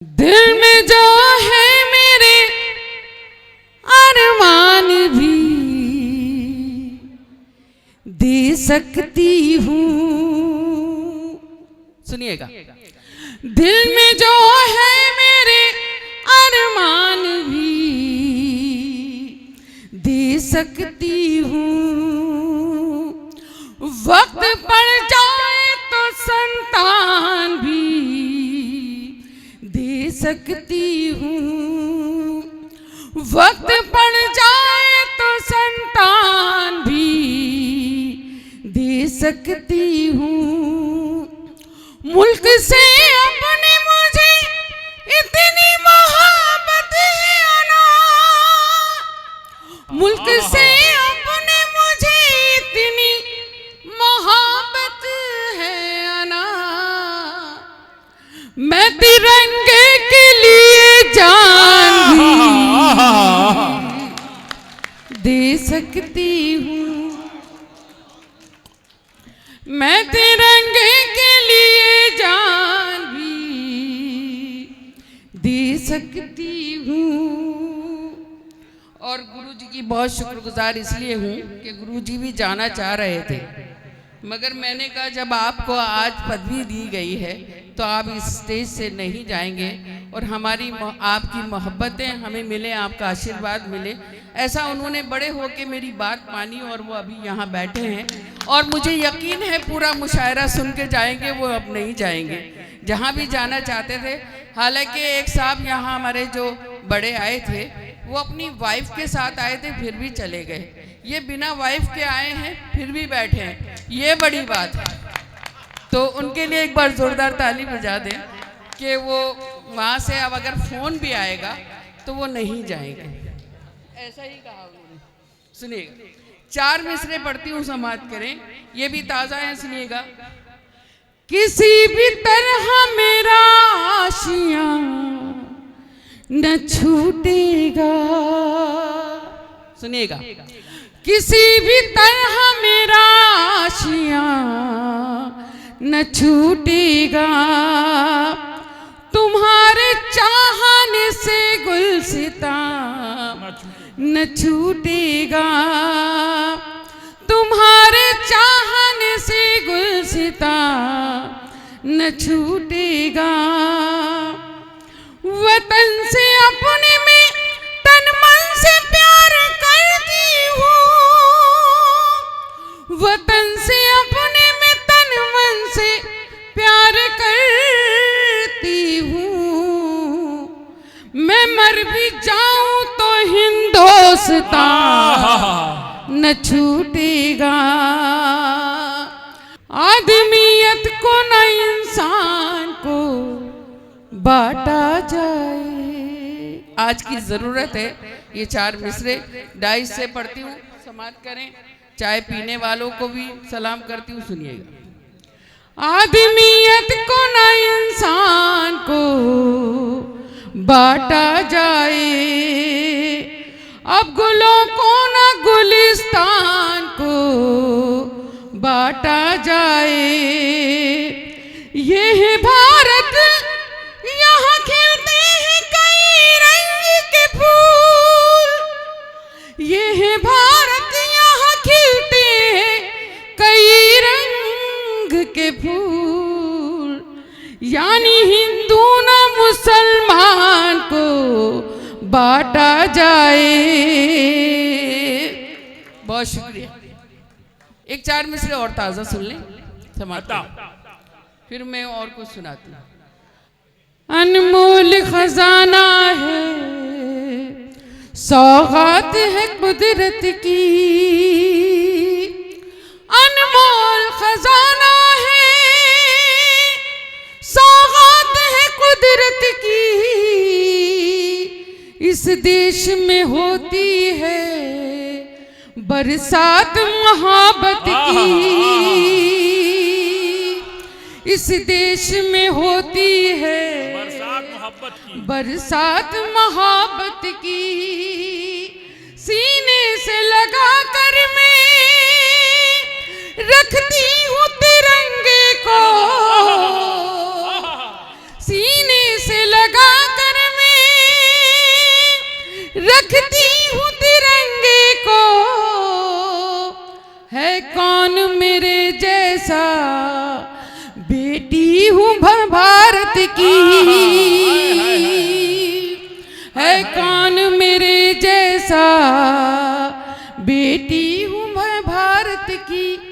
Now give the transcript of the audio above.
दिल में जो है मेरे अरमान भी दे सकती हूँ। सुनिएगा, दिल में जो है मेरे अरमान भी दे सकती हूँ। वक्त पड़ जाए तो संतान भी दे सकती हूँ। वक्त पड़ जाए तो संतान भी दे सकती हूँ। मुल्क से अपने मुझे इतनी मोहब्बत है ना, मुल्क से अपने मुझे इतनी मोहब्बत है ना। मैं तिरंगे के लिए जान भी दे सकती हूँ। मैं तिरंगे के लिए जान भी दे सकती हूँ। और गुरुजी की बहुत शुक्रगुजार इसलिए हूँ कि गुरुजी भी जाना चाह रहे थे, मगर मैंने कहा जब आपको आज पदवी दी गई है तो आप इस स्टेज से नहीं जाएंगे और हमारी आपकी मोहब्बतें हमें मिले, आपका आशीर्वाद मिले, ऐसा उन्होंने बड़े होके मेरी बात मानी और वो अभी यहाँ बैठे हैं। और मुझे यकीन है पूरा मुशायरा सुन के जाएंगे, वो अब नहीं जाएंगे, जहाँ भी जाना चाहते थे। हालांकि एक साहब यहाँ हमारे जो बड़े आए थे वो अपनी वाइफ के साथ आए थे, फिर भी चले गए। ये बिना वाइफ के आए हैं फिर भी बैठे हैं, ये बड़ी बात है। तो उनके लिए एक बार जोरदार ताली बजा दें कि वो वहाँ से अब अगर फ़ोन भी आएगा तो वो नहीं जाएंगे, ऐसा ही कहा उन्होंने। सुनिएगा, 4 मिसरे पढ़ती हूँ, समाप्त करें, ये भी ताज़ा है, सुनिएगा। किसी भी तरह मेरा आशिया न छूटेगा, सुनिएगा, किसी भी तरह मेरा आशिया न छूटेगा। तुम्हारे चाहने से गुलसिता न छूटेगा, तुम्हारे चाहने से गुलसिता न छूटेगा। वतन से अपने में तन मन से प्यार करती हूँ, वतन से अपने में तन मन से प्यार करती हूँ। मैं मर भी जाऊं तो हिंदुस्तान न छूटेगा। आदमियत को न इंसान को बांटा जाए। आज की जरूरत है ये 4 मिसरे डाइस से पढ़ती हूँ, समाप्त करें। चाय पीने वालों को भी सलाम करती हूँ, सुनिएगा। आदमियत को न इंसान को बांटा जाए, अब गुलों को न गुलिस्तान को बांटा जाए। ये है भारत, यहाँ खिलते हैं कई रंग के फूल, ये है भारत, यहाँ खिलते हैं कई रंग के फूल। यानी हिंदू न मुसलमान को बांटा जाए। बहुत शुक्रिया। एक 4 मिसरे और ताज़ा सुन लें, समाप्त, फिर मैं और कुछ सुनाती हूँ। अनमोल खजाना है, सौगात है कुदरत की, अनमोल खजाना है, सौगात है कुदरत की। इस देश में होती है बरसात मोहब्बत की, इस देश में होती है बरसात मोहब्बत की। सीने से लगा कर मैं रखती हूँ तिरंगे को, सीने से लगा जैसा बेटी हूँ मैं भारत की।